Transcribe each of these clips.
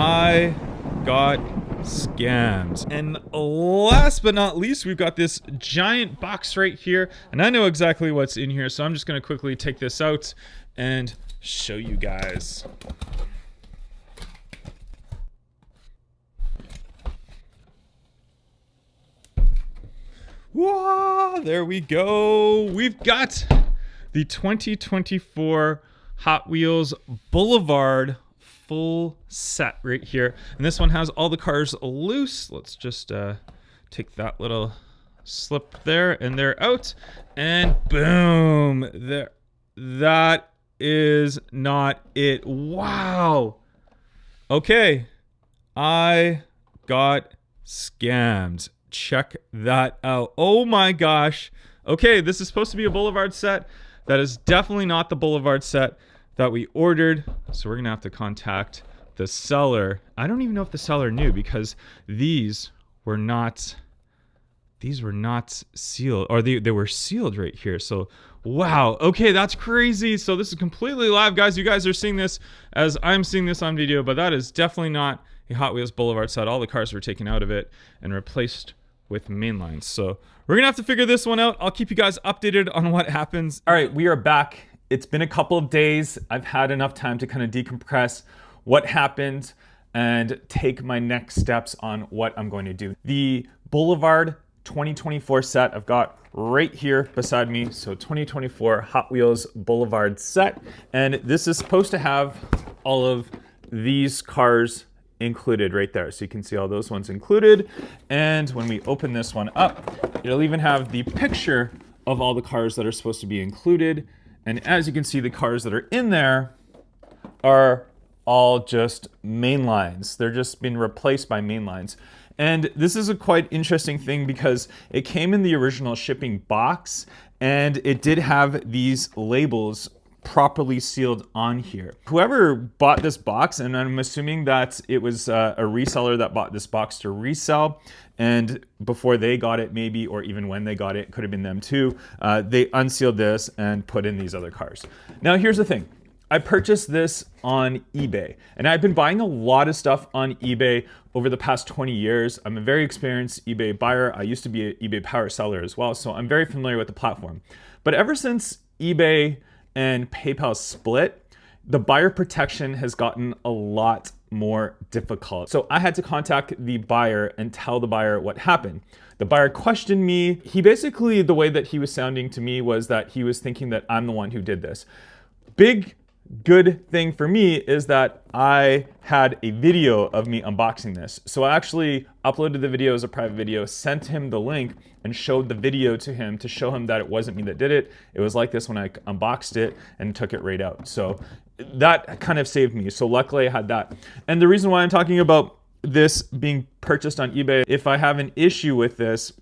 I got scammed. And last but not least, we've got this giant box right here, and I know exactly what's in here, so I'm just going to quickly take this out and show you guys. Whoa, there we go. We've got the 2024 Hot Wheels Boulevard full set right here. And this one has all the cars loose. Let's just take that little slip there, and they're out. And boom, there. That is not it. Wow. Okay, I got scammed. Check that out. Oh my gosh. Okay, this is supposed to be a Boulevard set. That is definitely not the Boulevard set that we ordered. So we're gonna have to contact the seller. I don't even know if the seller knew, because these were not sealed, or they were sealed right here. So wow, okay, that's crazy. So this is completely live, guys. You guys are seeing this as I'm seeing this on video, but that is definitely not a Hot Wheels Boulevard set. All the cars were taken out of it and replaced with mainlines. So we're gonna have to figure this one out. I'll keep you guys updated on what happens. All right, we are back. It's been a couple of days. I've had enough time to kind of decompress what happened and take my next steps on what I'm going to do. The Boulevard 2024 set I've got right here beside me. So 2024 Hot Wheels Boulevard set. And this is supposed to have all of these cars included right there. So you can see all those ones included. And when we open this one up, it'll even have the picture of all the cars that are supposed to be included. And as you can see, the cars that are in there are all just main lines. They're just been replaced by main lines. And this is a quite interesting thing, because it came in the original shipping box, and it did have these labels properly sealed on here. Whoever bought this box, and I'm assuming that it was a reseller that bought this box to resell, and before they got it maybe, or even when they got it, could have been them too, they unsealed this and put in these other cars. Now here's the thing. I purchased this on eBay, and I've been buying a lot of stuff on eBay over the past 20 years. I'm a very experienced eBay buyer. I used to be an eBay power seller as well, so I'm very familiar with the platform. But ever since eBay and PayPal split, the buyer protection has gotten a lot more difficult. So I had to contact the buyer and tell the buyer what happened. The buyer questioned me. He basically, the way that he was sounding to me was that he was thinking that I'm the one who did this. Big good thing for me is that I had a video of me unboxing this. So I actually uploaded the video as a private video, sent him the link, and showed the video to him to show him that it wasn't me that did it. It was like this when I unboxed it and took it right out. So that kind of saved me. So luckily I had that. And the reason why I'm talking about this being purchased on eBay, if I have an issue with this,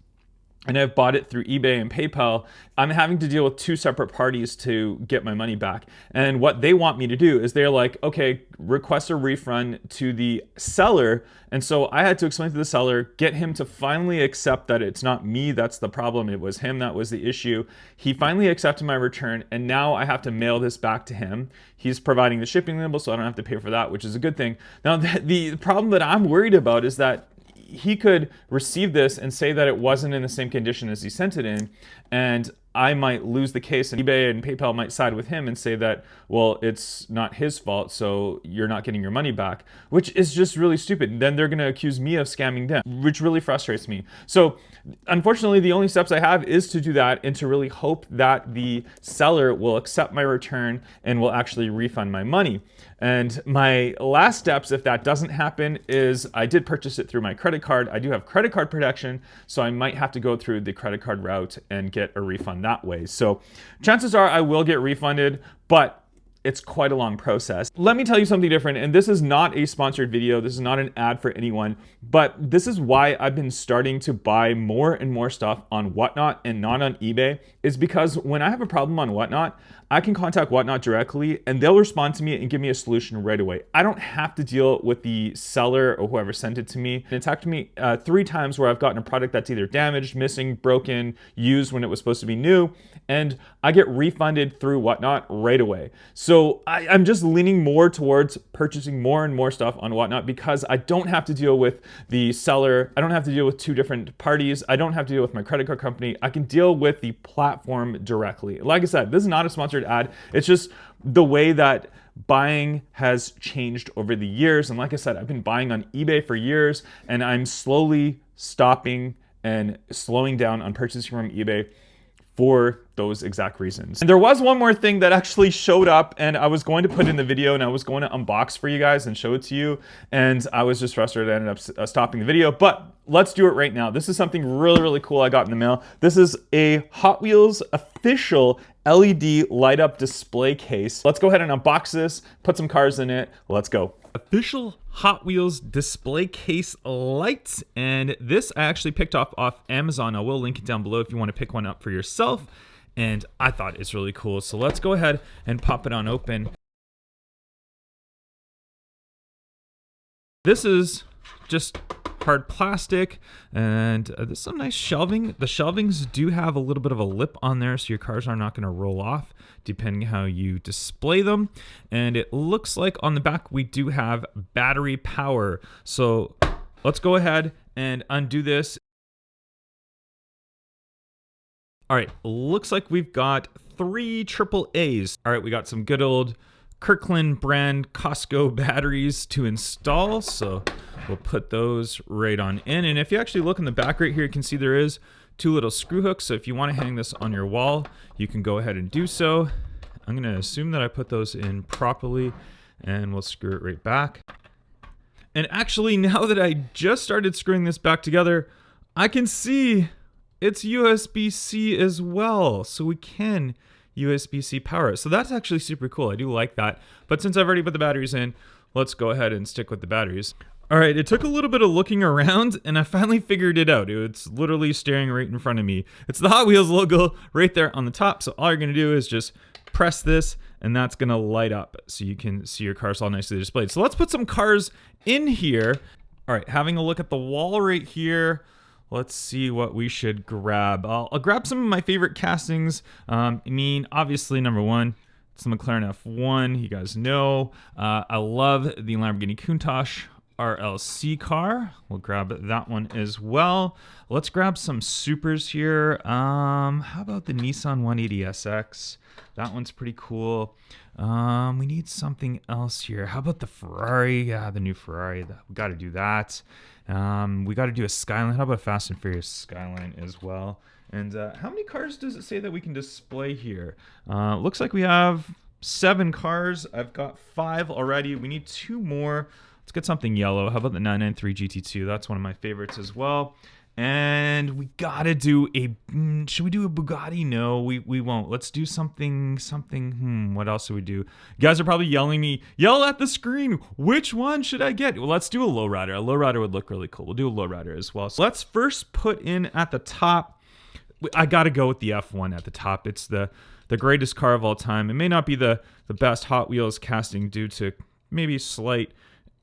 and I've bought it through eBay and PayPal, I'm having to deal with two separate parties to get my money back. And what they want me to do is they're like, okay, request a refund to the seller. And so I had to explain to the seller, get him to finally accept that it's not me that's the problem, it was him that was the issue. He finally accepted my return, and now I have to mail this back to him. He's providing the shipping label, so I don't have to pay for that, which is a good thing. Now, the problem that I'm worried about is that he could receive this and say that it wasn't in the same condition as he sent it in, and I might lose the case, and eBay and PayPal might side with him and say that, well, it's not his fault, so you're not getting your money back, which is just really stupid. Then they're gonna accuse me of scamming them, which really frustrates me. So unfortunately, the only steps I have is to do that and to really hope that the seller will accept my return and will actually refund my money. And my last steps, if that doesn't happen, is I did purchase it through my credit card. I do have credit card protection, so I might have to go through the credit card route and get a refund that way. So chances are I will get refunded, but it's quite a long process. Let me tell you something different, and this is not a sponsored video. This is not an ad for anyone, but this is why I've been starting to buy more and more stuff on Whatnot and not on eBay, is because when I have a problem on Whatnot, I can contact Whatnot directly and they'll respond to me and give me a solution right away. I don't have to deal with the seller or whoever sent it to me. It's happened to me 3 times where I've gotten a product that's either damaged, missing, broken, used when it was supposed to be new, and I get refunded through Whatnot right away. So So I'm just leaning more towards purchasing more and more stuff on Whatnot because I don't have to deal with the seller. I don't have to deal with two different parties. I don't have to deal with my credit card company. I can deal with the platform directly. Like I said, this is not a sponsored ad. It's just the way that buying has changed over the years. And like I said, I've been buying on eBay for years, and I'm slowly stopping and slowing down on purchasing from eBay for those exact reasons. And there was one more thing that actually showed up, and I was going to put in the video and I was going to unbox for you guys and show it to you, and I was just frustrated. I ended up stopping the video, but let's do it right now. This is something really, really cool I got in the mail. This is a Hot Wheels official LED light up display case. Let's go ahead and unbox this, put some cars in it. Let's go. Official Hot Wheels display case lights, and this I actually picked off Amazon. I will link it down below if you want to pick one up for yourself, and I thought it's really cool. So let's go ahead and pop it on open. This is just hard plastic, and there's some nice shelving. The shelvings do have a little bit of a lip on there, so your cars are not going to roll off depending how you display them. And it looks like on the back we do have battery power. So let's go ahead and undo this. All right, looks like we've got 3 AAAs. All right, we got some good old Kirkland brand Costco batteries to install, so we'll put those right on in. And if you actually look in the back right here, you can see there is 2 little screw hooks. So if you want to hang this on your wall, you can go ahead and do so. I'm going to assume that I put those in properly, and we'll screw it right back. And actually, now that I just started screwing this back together, I can see it's USB-C as well, so we can USB-C power it. So that's actually super cool. I do like that. But since I've already put the batteries in, let's go ahead and stick with the batteries. All right, it took a little bit of looking around, and I finally figured it out. It's literally staring right in front of me. It's the Hot Wheels logo right there on the top. So all you're gonna do is just press this, and that's gonna light up so you can see your cars all nicely displayed. So let's put some cars in here. All right, having a look at the wall right here. Let's see what we should grab. I'll grab some of my favorite castings. I mean, obviously, number one, it's the McLaren F1. You guys know. I love the Lamborghini Countach RLC car. We'll grab that one as well. Let's grab some supers here. How about the Nissan 180SX? That one's pretty cool. We need something else here. How about the Ferrari? Yeah, the new Ferrari. We got to do that. We got to do a Skyline. How about a Fast and Furious Skyline as well? And how many cars does it say that we can display here? Looks like we have 7 cars. I've got 5 already. We need 2 more. Let's get something yellow. How about the 993 GT2? That's one of my favorites as well. And we gotta do a, should we do a Bugatti? No, we won't. Let's do something, what else do we do? You guys are probably yelling me, yell at the screen, which one should I get? Well, let's do a lowrider. A lowrider would look really cool. We'll do a lowrider as well. So let's first put in at the top, I gotta go with the F1 at the top. It's the greatest car of all time. It may not be the best Hot Wheels casting due to maybe slight,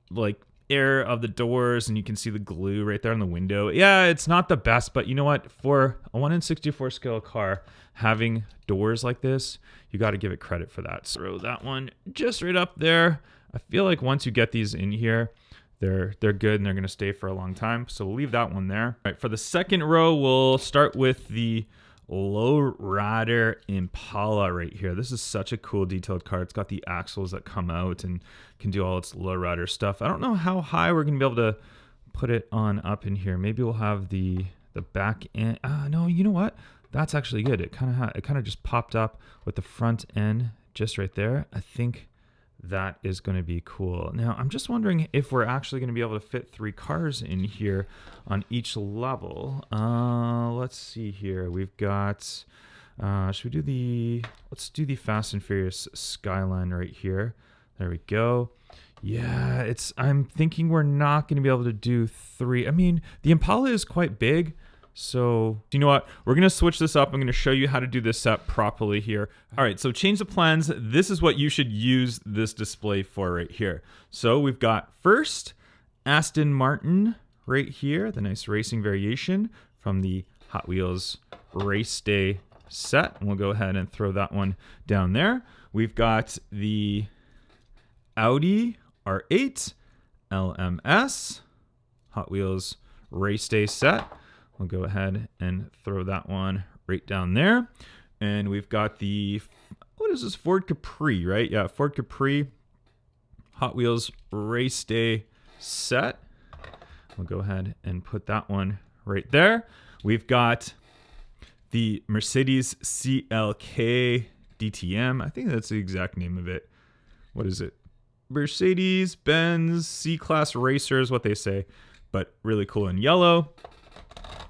like, air of the doors, and you can see the glue right there on the window. Yeah, it's not the best, but you know what? For a 1 in 64 scale car, having doors like this, you got to give it credit for that. So throw that one just right up there. I feel like once you get these in here, they're good and they're going to stay for a long time. So we'll leave that one there. All right, for the second row, we'll start with the Lowrider Impala right here. This is such a cool detailed car. It's got the axles that come out and can do all its lowrider stuff. I don't know how high we're gonna be able to put it on up in here. Maybe we'll have the back end. No, you know what? That's actually good. It kind of just popped up with the front end just right there. I think that is going to be cool. Now, I'm just wondering if we're actually going to be able to fit 3 cars in here on each level. Let's see here. We've got, should we do let's do the Fast and Furious Skyline right here. There we go. Yeah, I'm thinking we're not going to be able to do 3. I mean, the Impala is quite big. So, you know what? We're going to switch this up. I'm going to show you how to do this set properly here. All right, so change the plans. This is what you should use this display for right here. So we've got first Aston Martin right here, the nice racing variation from the Hot Wheels Race Day set. And we'll go ahead and throw that one down there. We've got the Audi R8 LMS Hot Wheels race day set. We'll go ahead and throw that one right down there. And we've got the, what is this, Ford Capri, right? Yeah, Ford Capri Hot Wheels race day set. We'll go ahead and put that one right there. We've got the Mercedes CLK DTM. I think that's the exact name of it. What is it? Mercedes-Benz C-Class Racer is what they say, but really cool in yellow.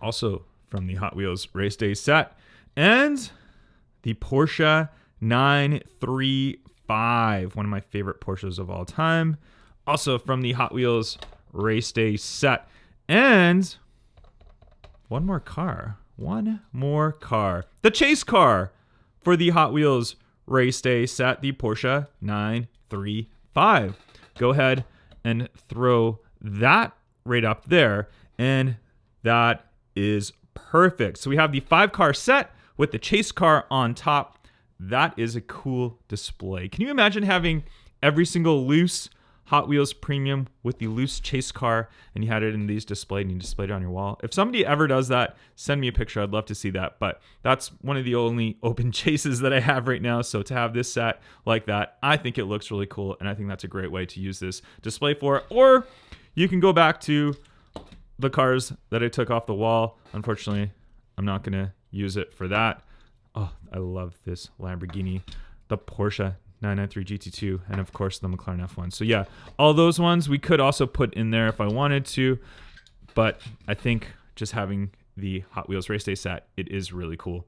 Also from the Hot Wheels Race Day set. And the Porsche 935, one of my favorite Porsches of all time. Also from the Hot Wheels Race Day set. And one more car. The chase car for the Hot Wheels Race Day set, the Porsche 935. Go ahead and throw that right up there. And that is perfect. So we have the 5-car set with the chase car on top. That is a cool display. Can you imagine having every single loose Hot Wheels Premium with the loose chase car and you had it in these displayed and you displayed it on your wall? If somebody ever does that, send me a picture. I'd love to see that. But that's one of the only open chases that I have right now. So to have this set like that, I think it looks really cool. And I think that's a great way to use this display for. Or you can go back to the cars that I took off the wall. Unfortunately, I'm not going to use it for that. Oh, I love this Lamborghini, the Porsche 993 GT2, and of course the McLaren F1. So yeah, all those ones we could also put in there if I wanted to, but I think just having the Hot Wheels Race Day set, it is really cool.